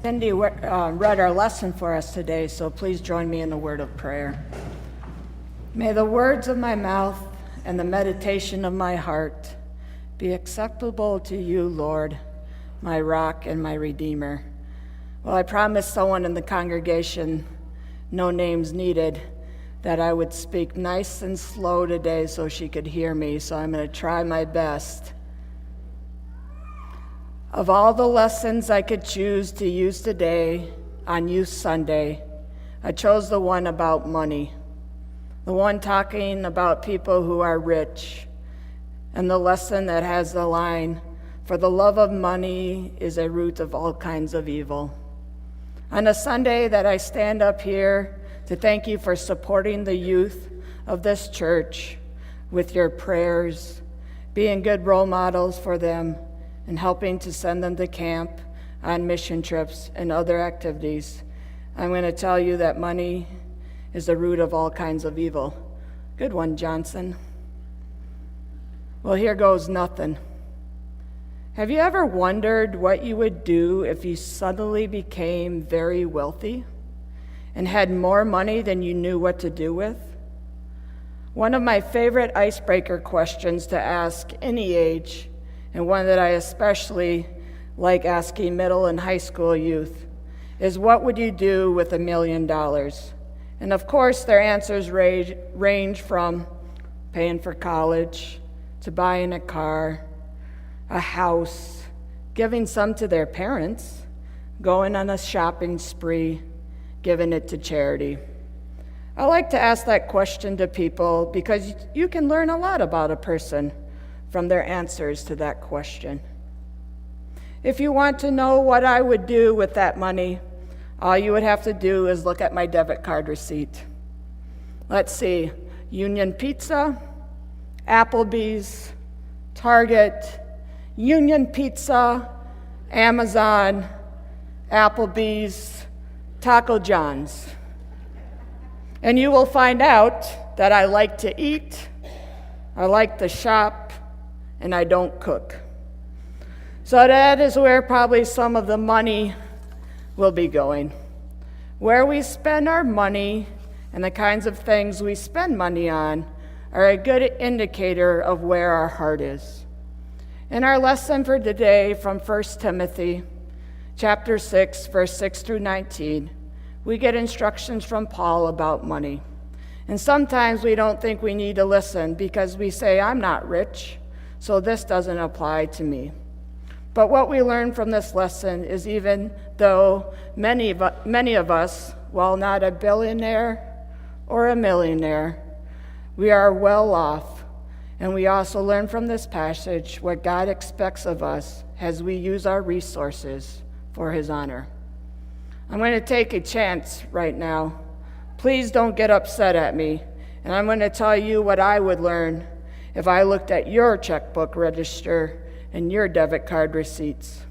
Cindy read our lesson for us today, so please join me in the word of prayer. May the words of my mouth and the meditation of my heart be acceptable to you, Lord, my rock and my redeemer. Well, I promised someone in the congregation, no names needed, that I would speak nice and slow today so she could hear me, so I'm going to try my best. Of all the lessons I could choose to use today on Youth Sunday, I chose the one about money, the one talking about people who are rich, and the lesson that has the line, "For the love of money is a root of all kinds of evil." On a Sunday that I stand up here to thank you for supporting the youth of this church with your prayers, being good role models for them, and helping to send them to camp, on mission trips, and other activities, I'm going to tell you that money is the root of all kinds of evil. Good one, Johnson. Well, here goes nothing. Have you ever wondered what you would do if you suddenly became very wealthy and had more money than you knew what to do with? One of my favorite icebreaker questions to ask any age, and one that I especially like asking middle and high school youth, is what would you do with $1 million? And of course, their answers range from paying for college, to buying a car, a house, giving some to their parents, going on a shopping spree, giving it to charity. I like to ask that question to people because you can learn a lot about a person from their answers to that question. If you want to know what I would do with that money, all you would have to do is look at my debit card receipt. Let's see, Union Pizza, Applebee's, Target, Union Pizza, Amazon, Applebee's, Taco John's. And you will find out that I like to eat, I like to shop, and I don't cook. So that is where probably some of the money will be going. Where we spend our money and the kinds of things we spend money on are a good indicator of where our heart is. In our lesson for today from 1 Timothy chapter 6, verse 6 through 19, we get instructions from Paul about money. And sometimes we don't think we need to listen because we say, I'm not rich, so this doesn't apply to me. But what we learn from this lesson is even though many of us, while not a billionaire or a millionaire, we are well off, and we also learn from this passage what God expects of us as we use our resources for his honor. I'm going to take a chance right now. Please don't get upset at me, and I'm going to tell you what I would learn if I looked at your checkbook register and your debit card receipts.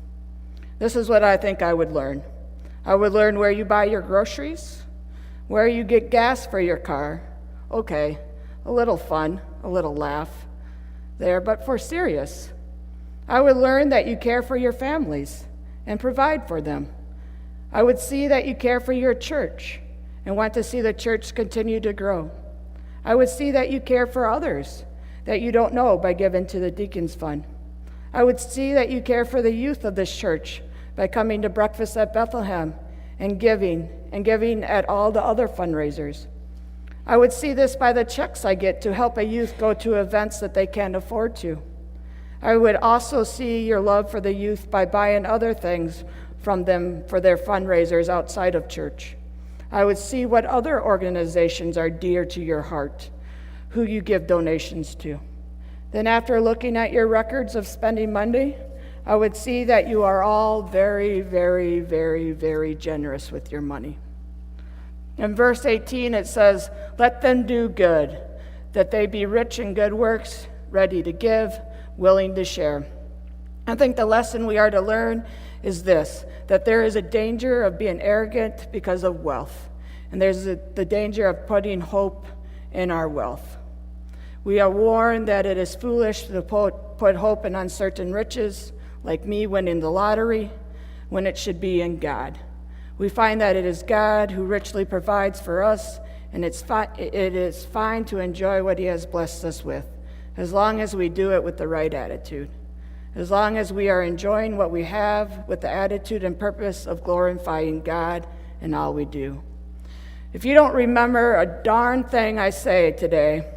This is what I think I would learn. I would learn where you buy your groceries, where you get gas for your car. Okay, a little fun, a little laugh there, but for serious. I would learn that you care for your families and provide for them. I would see that you care for your church and want to see the church continue to grow. I would see that you care for others that you don't know by giving to the Deacons Fund. I would see that you care for the youth of this church by coming to breakfast at Bethlehem and giving at all the other fundraisers. I would see this by the checks I get to help a youth go to events that they can't afford to. I would also see your love for the youth by buying other things from them for their fundraisers outside of church. I would see what other organizations are dear to your heart, who you give donations to. Then after looking at your records of spending money, I would see that you are all very, very, very, very generous with your money. In verse 18 it says, "Let them do good, that they be rich in good works, ready to give, willing to share." I think the lesson we are to learn is this, that there is a danger of being arrogant because of wealth, and there's the danger of putting hope in our wealth. We are warned that it is foolish to put hope in uncertain riches, like me winning the lottery, when it should be in God. We find that it is God who richly provides for us, and it is fine to enjoy what he has blessed us with, as long as we do it with the right attitude, as long as we are enjoying what we have with the attitude and purpose of glorifying God in all we do. If you don't remember a darn thing I say today,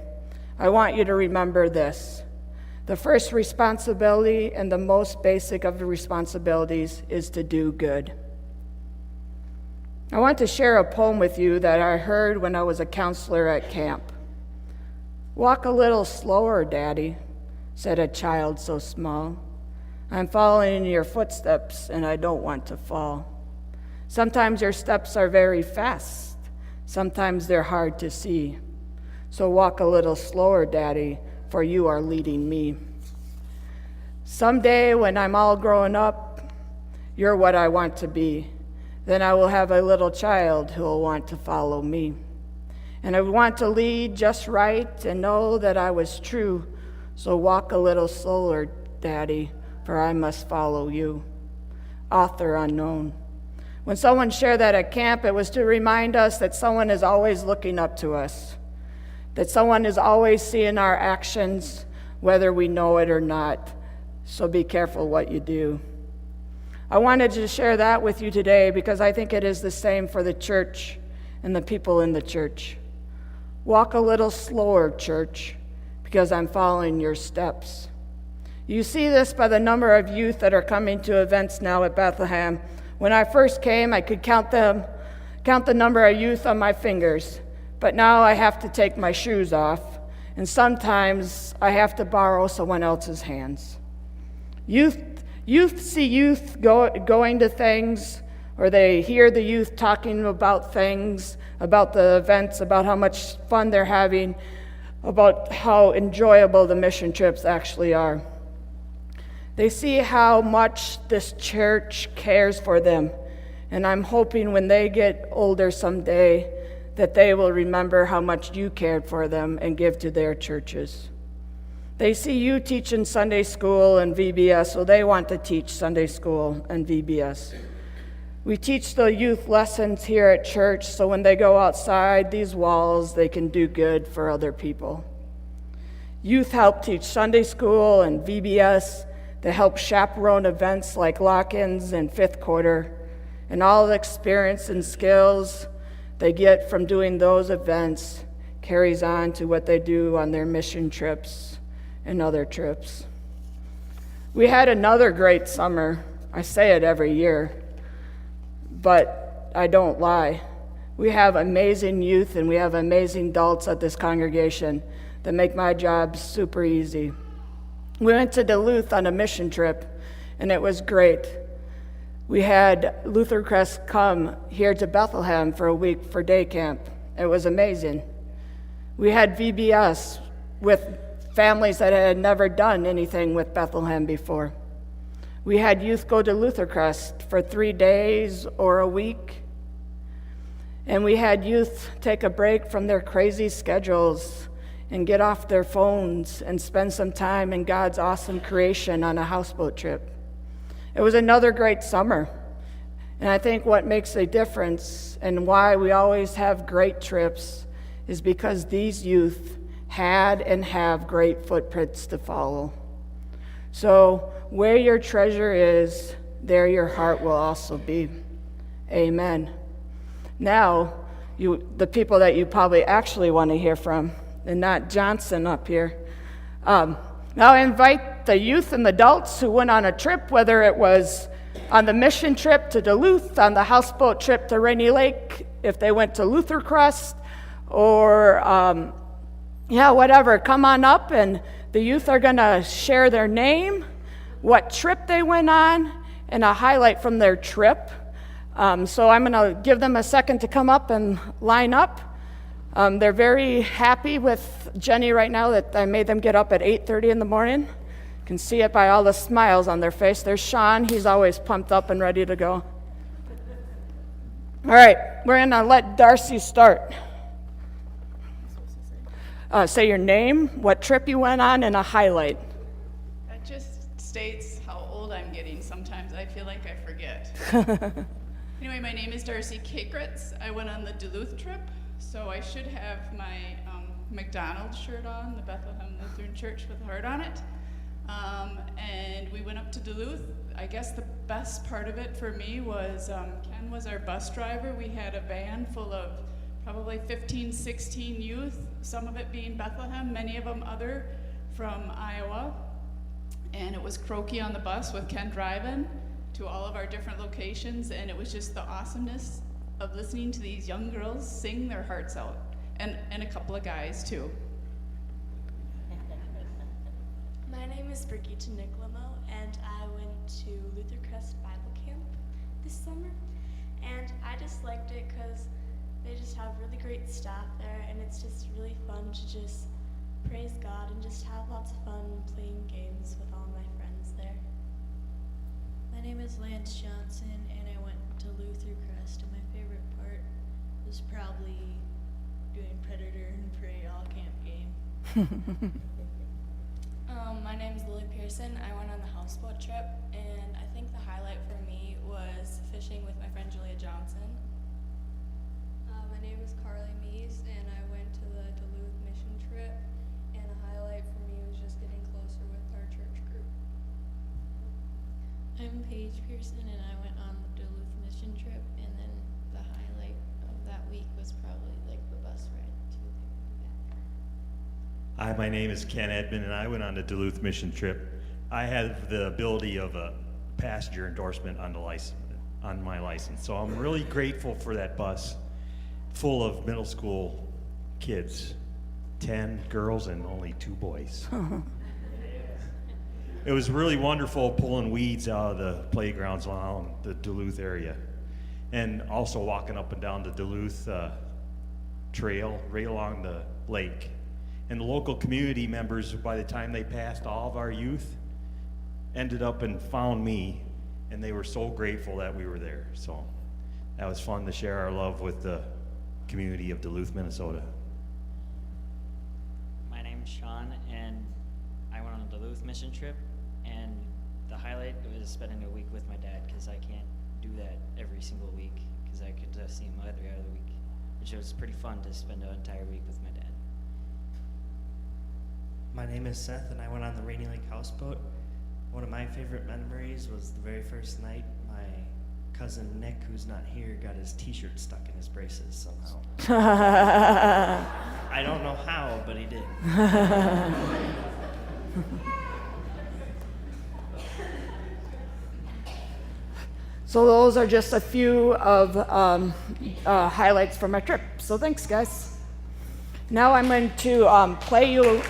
I want you to remember this. The first responsibility and the most basic of the responsibilities is to do good. I want to share a poem with you that I heard when I was a counselor at camp. "Walk a little slower, Daddy," said a child so small. "I'm following in your footsteps and I don't want to fall. Sometimes your steps are very fast. Sometimes they're hard to see. So walk a little slower, Daddy, for you are leading me. Someday when I'm all grown up, you're what I want to be. Then I will have a little child who will want to follow me. And I want to lead just right and know that I was true. So walk a little slower, Daddy, for I must follow you." Author unknown. When someone shared that at camp, it was to remind us that someone is always looking up to us, that someone is always seeing our actions, whether we know it or not. So be careful what you do. I wanted to share that with you today because I think it is the same for the church and the people in the church. Walk a little slower, church, because I'm following your steps. You see this by the number of youth that are coming to events now at Bethlehem. When I first came, I could count the number of youth on my fingers, but now I have to take my shoes off, and sometimes I have to borrow someone else's hands. Youth see youth going to things, or they hear the youth talking about things, about the events, about how much fun they're having, about how enjoyable the mission trips actually are. They see how much this church cares for them, and I'm hoping when they get older someday that they will remember how much you cared for them and give to their churches. They see you teaching Sunday school and VBS, so they want to teach Sunday school and VBS. We teach the youth lessons here at church, so when they go outside these walls, they can do good for other people. Youth help teach Sunday school and VBS. They help chaperone events like lock-ins and fifth quarter, and all the experience and skills they get from doing those events carries on to what they do on their mission trips and other trips. We had another great summer. I say it every year, but I don't lie. We have amazing youth and we have amazing adults at this congregation that make my job super easy. We went to Duluth on a mission trip, and it was great. We had Lutheran come here to Bethlehem for a week for day camp. It was amazing. We had VBS with families that had never done anything with Bethlehem before. We had youth go to Lutheran for 3 days or a week. And we had youth take a break from their crazy schedules and get off their phones and spend some time in God's awesome creation on a houseboat trip. It was another great summer. And I think what makes a difference and why we always have great trips is because these youth had and have great footprints to follow. So where your treasure is, there your heart will also be. Amen. Now, the people that you probably actually want to hear from, and not Johnson up here. Now I invite the youth and the adults who went on a trip, whether it was on the mission trip to Duluth, on the houseboat trip to Rainy Lake, if they went to Luther Crest, or whatever, come on up, and the youth are going to share their name, what trip they went on, and a highlight from their trip. So I'm going to give them a second to come up and line up. They're very happy with Jenny right now that I made them get up at 8:30 in the morning. You can see it by all the smiles on their face. There's Sean. He's always pumped up and ready to go. All right, we're going to let Darcy start. Say your name, what trip you went on, and a highlight. That just states how old I'm getting. Sometimes I feel like I forget. Anyway, my name is Darcy Kakritz. I went on the Duluth trip, so I should have my McDonald's shirt on, the Bethlehem Lutheran Church with a heart on it. And we went up to Duluth. I guess the best part of it for me was Ken was our bus driver. We had a van full of probably 15, 16 youth, some of it being Bethlehem, many of them other from Iowa. And it was croaky on the bus with Ken driving to all of our different locations, and it was just the awesomeness of listening to these young girls sing their hearts out, and a couple of guys too. My name is Brigitte Nicklamo, and I went to Luther Crest Bible Camp this summer, and I just liked it because they just have really great staff there, and it's just really fun to just praise God and just have lots of fun playing games with all my friends there. My name is Lance Johnson, and I went to Luther Crest, and my favorite part was probably doing Predator and Prey all camp game. My name is Lily Pearson. I went on the houseboat trip, and I think the highlight for me was fishing with my friend Julia Johnson. My name is Carly Mees, and I went to the Duluth mission trip, and the highlight for me was just getting closer with our church group. I'm Paige Pearson, and I went on the Duluth mission trip, and then the highlight of that week was probably like the bus ride to there and back. Hi, my name is Ken Edmond, and I went on the Duluth mission trip. I have the ability of a passenger endorsement on my license, so I'm really grateful for that bus full of middle school kids, 10 girls and only 2 boys. It was really wonderful pulling weeds out of the playgrounds along the Duluth area, and also walking up and down the Duluth trail right along the lake. And the local community members, by the time they passed all of our youth, ended up and found me, and they were so grateful that we were there. So that was fun to share our love with the community of Duluth, Minnesota. My name's Sean, and I went on a Duluth mission trip, and the highlight was spending a week with my dad, because I can't do that every single week, because I could see him every other week, which was pretty fun to spend an entire week with my dad. My name is Seth, and I went on the Rainy Lake houseboat. One of my favorite memories was the very first night my cousin Nick, who's not here, got his t-shirt stuck in his braces somehow. I don't know how, but he did. So those are just a few of highlights from my trip. So thanks, guys. Now I'm going to play you